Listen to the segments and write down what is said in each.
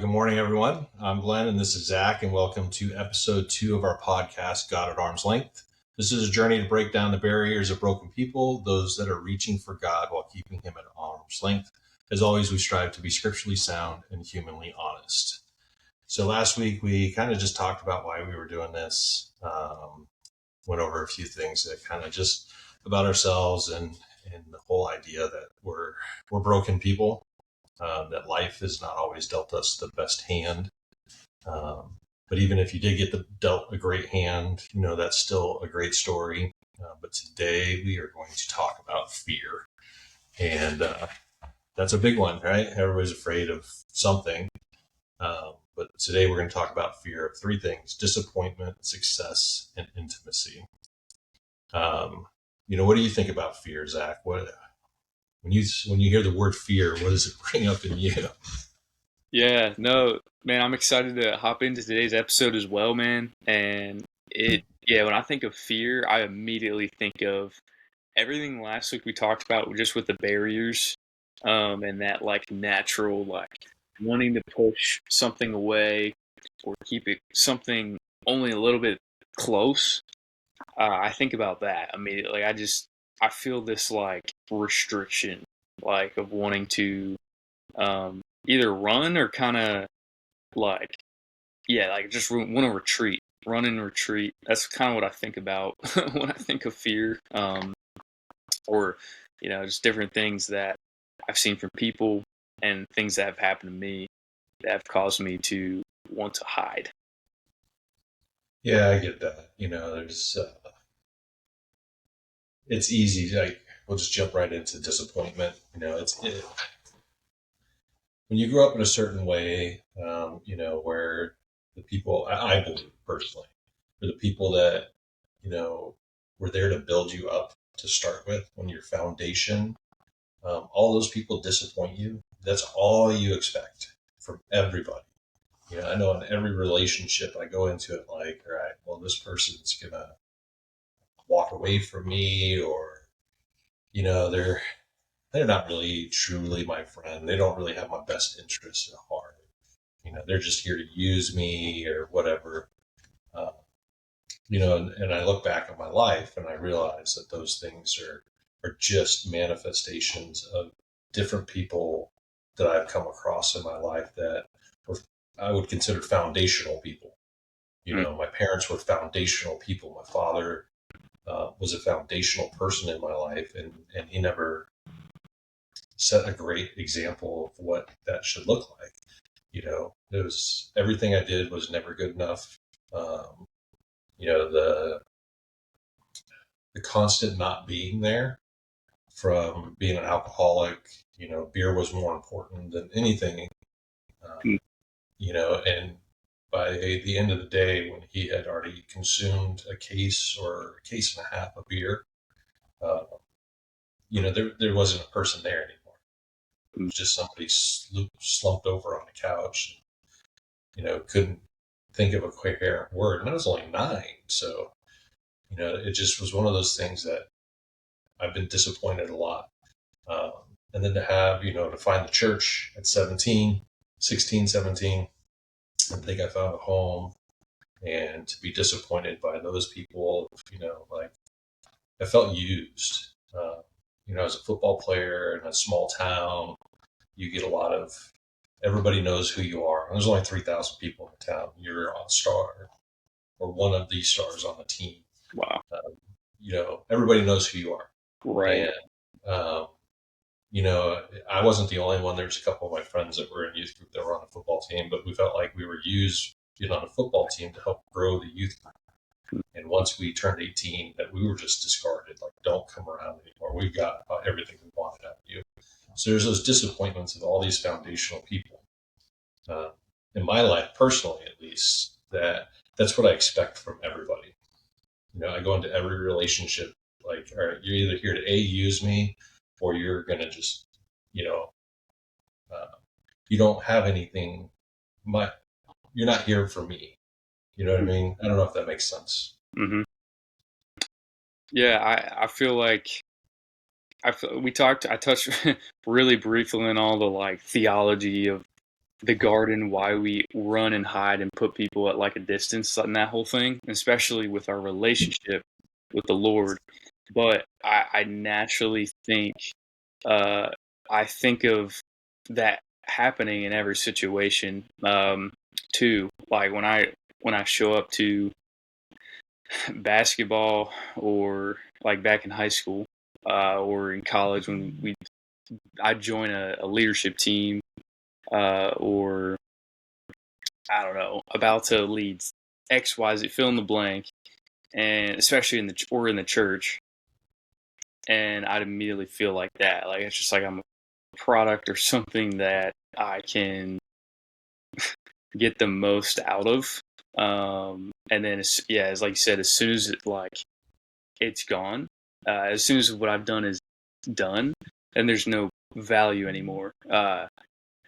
Good morning, everyone. I'm Glenn, and this is Zach, and welcome to episode 2 of our podcast, God at Arm's Length. This is a journey to break down the barriers of broken people, those that are reaching for God while keeping Him at arm's length. As always, we strive to be scripturally sound and humanly honest. So last week, we kind of just talked about why we were doing this, went over a few things that kind of just about ourselves and the whole idea that we're broken people. That life has not always dealt us the best hand. But even if you did get dealt a great hand, that's still a great story. But today we are going to talk about fear. And that's a big one, right? Everybody's afraid of something. But today we're going to talk about fear of 3 things: disappointment, success, and intimacy. What do you think about fear, Zach? When you hear the word fear, what does it bring up in you? Yeah, no, man, I'm excited to hop into today's episode as well, man. And when I think of fear, I immediately think of everything last week we talked about just with the barriers, and that like natural, like wanting to push something away or keep it something only a little bit close. I think about that immediately. I feel this like restriction, like of wanting to either run or kind of like, like just want to retreat, run and retreat. That's kind of what I think about when I think of fear, or just different things that I've seen from people and things that have happened to me that have caused me to want to hide. Yeah, I get that. It's easy. Like, we'll just jump right into disappointment. When you grow up in a certain way, where the people, I believe personally, are the people that, were there to build you up to start with when your foundation, all those people disappoint you. That's all you expect from everybody. I know in every relationship I go into it like, all right, well, this person's going to walk away from me, or, they're not really truly my friend. They don't really have my best interests at heart. They're just here to use me or whatever. Uh, and I look back at my life and I realize that those things are just manifestations of different people that I've come across in my life that were, I would consider foundational people. My parents were foundational people. My father was a foundational person in my life, and he never set a great example of what that should look like. It was everything I did was never good enough. The constant not being there, from being an alcoholic, beer was more important than anything. Mm. And by the end of the day, when he had already consumed a case or a case and a half of beer, there wasn't a person there anymore. It was just somebody slumped over on the couch, couldn't think of a coherent word. And I was only 9. So, it just was one of those things that I've been disappointed a lot. And then to have, to find the church at 17, 16, 17, and think I found a home, and to be disappointed by those people, like, I felt used. As a football player in a small town, you get a lot of, everybody knows who you are. There's only 3,000 people in the town. You're a star or one of the stars on the team. Wow. Everybody knows who you are. Right. And, I wasn't the only one. There's a couple of my friends that were in youth group that were on the football team, but we felt like we were used on a football team to help grow the youth group. And once we turned 18, that we were just discarded. Like, don't come around anymore. We've got everything we wanted out of you. So there's those disappointments of all these foundational people. In my life, personally, at least, that's what I expect from everybody. I go into every relationship like, all right, you're either here to use me, or you're gonna just, you don't have anything. You're not here for me. You know what I mean? I don't know if that makes sense. Mm-hmm. Yeah, I feel like I touched really briefly on all the like theology of the garden, why we run and hide and put people at like a distance and that whole thing, especially with our relationship with the Lord. But I naturally think, uh, I think of that happening in every situation, too. Like when I show up to basketball, or like back in high school, or in college when I join a leadership team, or I don't know, about to lead X, Y, Z, fill in the blank, and especially in the church, and I'd immediately feel like that. Like it's just like I'm a product or something that I can get the most out of. And then it's like you said, as soon as it's gone, as soon as what I've done is done, then there's no value anymore.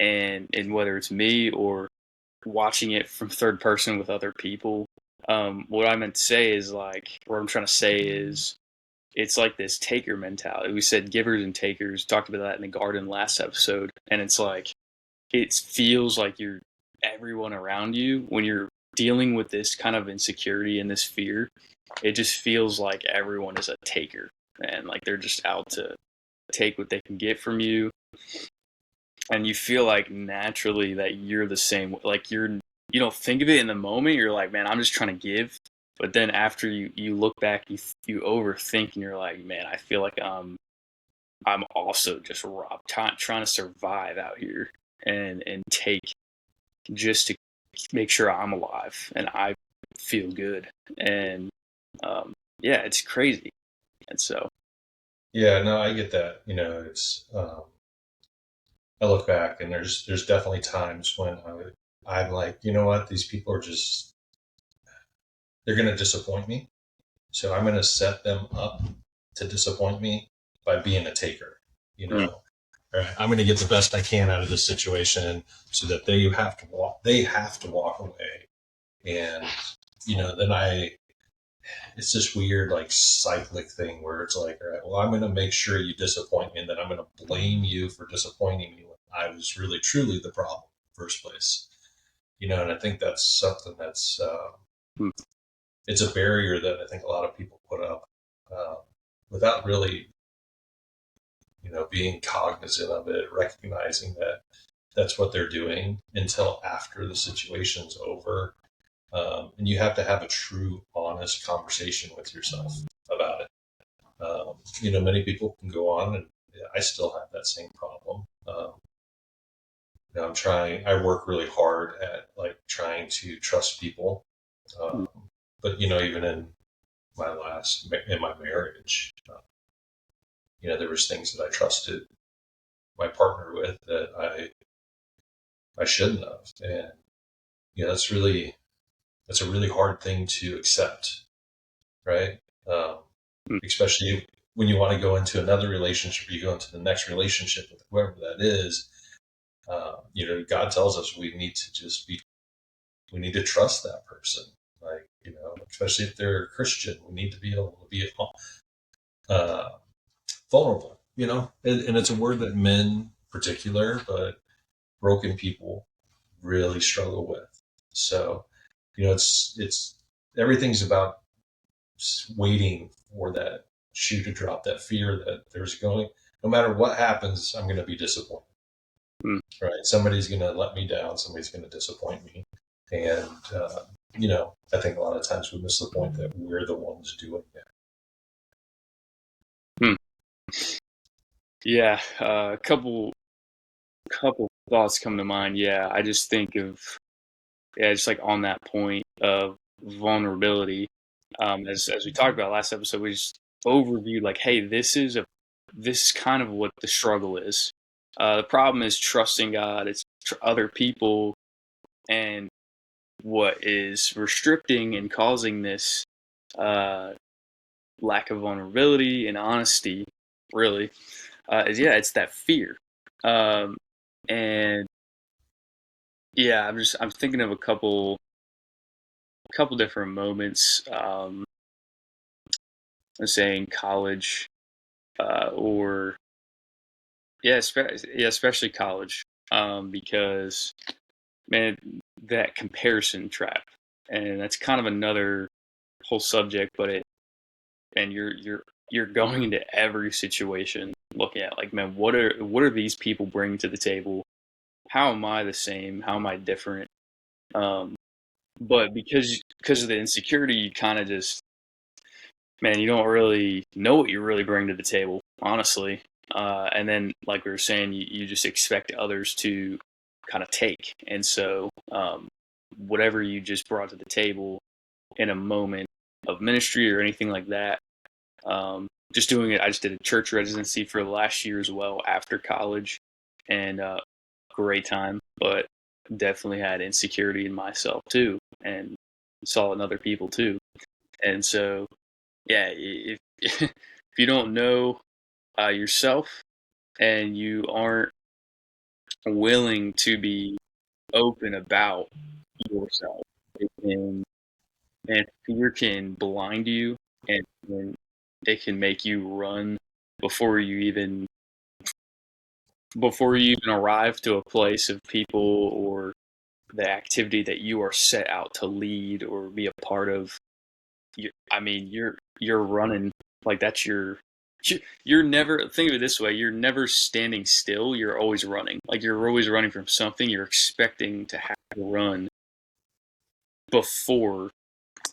And whether it's me or watching it from third person with other people, what I meant to say is what I'm trying to say is it's like this taker mentality. We said givers and takers, talked about that in the garden last episode, and it's like it feels like you're everyone around you when you're dealing with this kind of insecurity and this fear. It just feels like everyone is a taker, and like they're just out to take what they can get from you, and you feel like naturally that you're the same. Like you don't think of it in the moment. You're like, man, I'm just trying to give. But then after you look back, you overthink, and you're like, man, I feel like I'm also just robbed, trying to survive out here and take just to make sure I'm alive and I feel good. And yeah, it's crazy. And so Yeah, no, I get that. It's I look back and there's definitely times when I'm like, you know what, these people are just they're going to disappoint me, so I'm going to set them up to disappoint me by being a taker. You mm, know, right? I'm going to get the best I can out of this situation so that they have to walk. They have to walk away, and then it's this weird like cyclic thing where it's like, all right, well, I'm going to make sure you disappoint me, and then I'm going to blame you for disappointing me when I was really truly the problem in the first place. And I think that's something that's mm, it's a barrier that I think a lot of people put up without really, being cognizant of it, recognizing that that's what they're doing until after the situation's over. And you have to have a true, honest conversation with yourself about it. Many people can go on, and I still have that same problem. I work really hard at like trying to trust people. mm, But, even in in my marriage, there was things that I trusted my partner with that I shouldn't have. And, that's a really hard thing to accept, right? mm, Especially when you want to go into another relationship, you go into the next relationship with whoever that is. God tells us we need to we need to trust that person. Like, especially if they're a Christian, we need to be able to be uh, vulnerable, and it's a word that men in particular, but broken people really struggle with. So, it's everything's about waiting for that shoe to drop, that fear that there's going, no matter what happens, I'm going to be disappointed, mm. right? Somebody's going to let me down. Somebody's going to disappoint me. And, I think a lot of times we miss the point that we're the ones doing that. Mm. Yeah, couple thoughts come to mind. Yeah, I just think of just like on that point of vulnerability. As we talked about last episode, we just overviewed like, hey, this is kind of what the struggle is. The problem is trusting God. It's other people, and what is restricting and causing this uh, lack of vulnerability and honesty, really, it's that fear. Um, and yeah, I'm thinking of a couple different moments. Let's say in college, or especially college. because, man, that comparison trap, and that's kind of another whole subject, but and you're going into every situation looking at like, man, what are these people bringing to the table? How am I the same? How am I different? But because of the insecurity, you kind of just, man, you don't really know what you really bring to the table, honestly. And then, like we were saying, you just expect others to kind of take. And so, whatever you just brought to the table in a moment of ministry or anything like that, just doing it. I just did a church residency for the last year as well after college, and great time, but definitely had insecurity in myself too, and saw it in other people too. And so, yeah, if you don't know yourself and you aren't willing to be open about yourself, it can, and fear can blind you, and it can make you run before you even arrive to a place of people or the activity that you are set out to lead or be a part of. I mean, you're running like that's you're never, think of it this way, you're never standing still, you're always running. Like you're always running from something, you're expecting to have to run before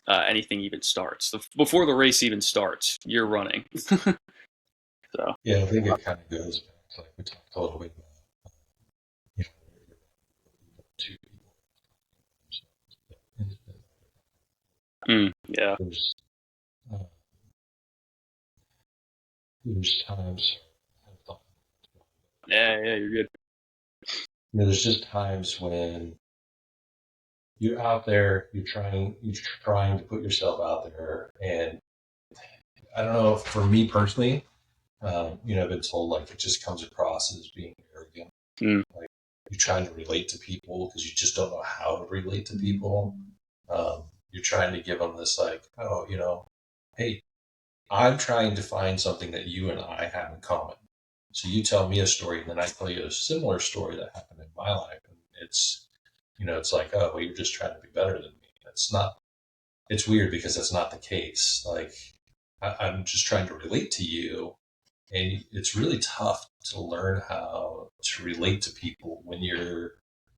anything even starts. Before the race even starts, you're running. So Yeah, I think it kind of goes back to like we talked a little bit about, you know, two people. yeah. Uh, there's times I've thought, Yeah, you're good. you know, there's just times when you're out there, you're trying to put yourself out there, and I don't know. For me personally, you know, I've been told like it just comes across as being arrogant. Like you're trying to relate to people because you just don't know how to relate to people. You're trying to give them this like, oh, you know, hey, I'm trying to find something that you and I have in common. So you tell me a story, and then I tell you a similar story that happened in my life, and it's, you know, it's like, oh, well, you're just trying to be better than me. It's not. It's weird because that's not the case. Like I'm just trying to relate to you, and it's really tough to learn how to relate to people when you're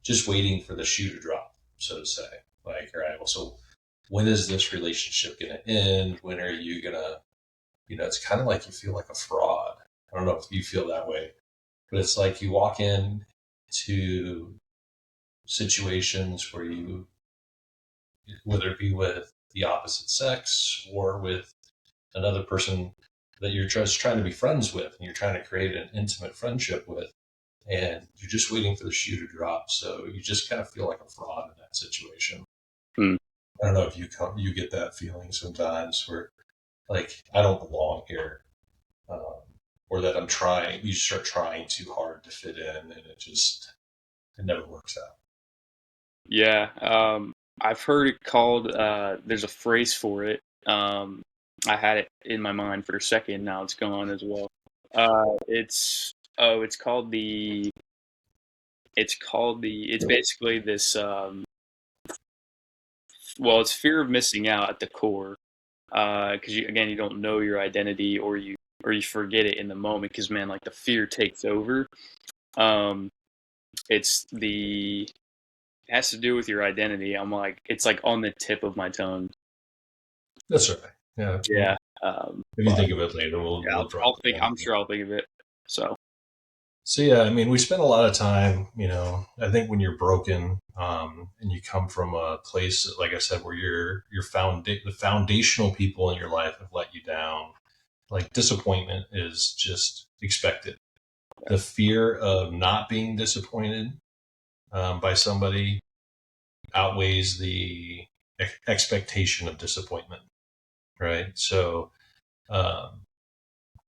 just waiting for the shoe to drop, so to say. Like, all right, well, so when is this relationship going to end? When are you going to, you know, it's kind of like you feel like a fraud. I don't know if you feel that way, but it's like you walk in to situations where you, whether it be with the opposite sex or with another person that you're just trying to be friends with and you're trying to create an intimate friendship with, and you're just waiting for the shoe to drop. So you just kind of feel like a fraud in that situation. Hmm. I don't know if you get that feeling sometimes where like I don't belong here, or that you start trying too hard to fit in, and it never works out. Yeah, I've heard it called. There's a phrase for it. I had it in my mind for a second. Now it's gone as well. It's called the. It's called the. It's basically this. Well, it's fear of missing out at the core. Because you don't know your identity, or you forget it in the moment. Because man, like the fear takes over. Um, it's the It has to do with your identity. I'm like, it's like on the tip of my tongue. That's right. Yeah. Yeah. If you think of it later, we'll drop I'll it think. down. I'm sure I'll think of it. So. So yeah, I mean, we spend a lot of time, you know. I think when you're broken, and you come from a place, like I said, where the foundational people in your life have let you down. Like disappointment is just expected. The fear of not being disappointed by somebody outweighs the expectation of disappointment, right? So, um,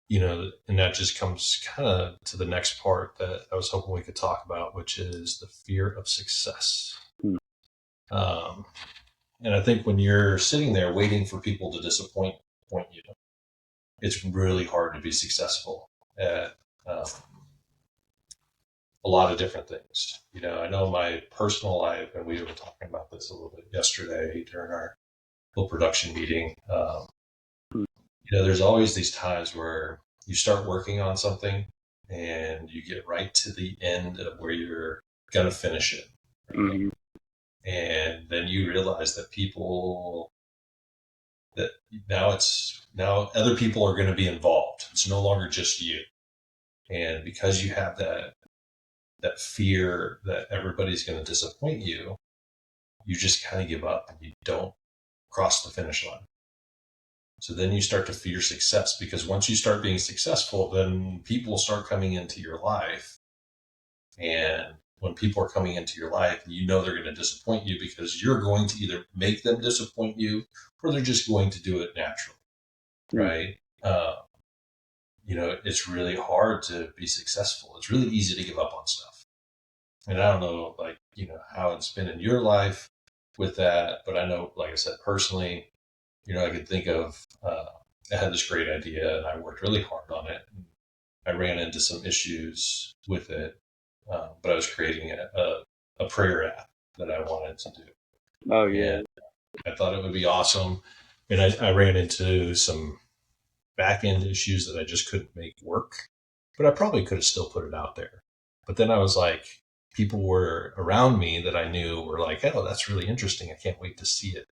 you know, and that just comes kind of to the next part that I was hoping we could talk about, which is the fear of success. Hmm. Um, and I think when you're sitting there waiting for people to disappoint you, it's really hard to be successful at a lot of different things. I know my personal life, and we were talking about this a little bit yesterday during our little production meeting. There's always these times where you start working on something and you get right to the end of where you're going to finish it. Right? Mm-hmm. And then you realize that now other people are going to be involved. It's no longer just you. And because you have that fear that everybody's going to disappoint you, you just kind of give up and you don't cross the finish line. So then you start to fear success, because once you start being successful, then people start coming into your life. And when people are coming into your life, they're going to disappoint you, because you're going to either make them disappoint you or they're just going to do it naturally. Right? It's really hard to be successful. It's really easy to give up on stuff. And I don't know, how it's been in your life with that, but I know, like I said, personally, I could think of, I had this great idea and I worked really hard on it. And I ran into some issues with it, but I was creating a prayer app that I wanted to do. Oh, yeah. And I thought it would be awesome. And I ran into some back end issues that I just couldn't make work, but I probably could have still put it out there. But then I was like, people were around me that I knew were like, oh, that's really interesting. I can't wait to see it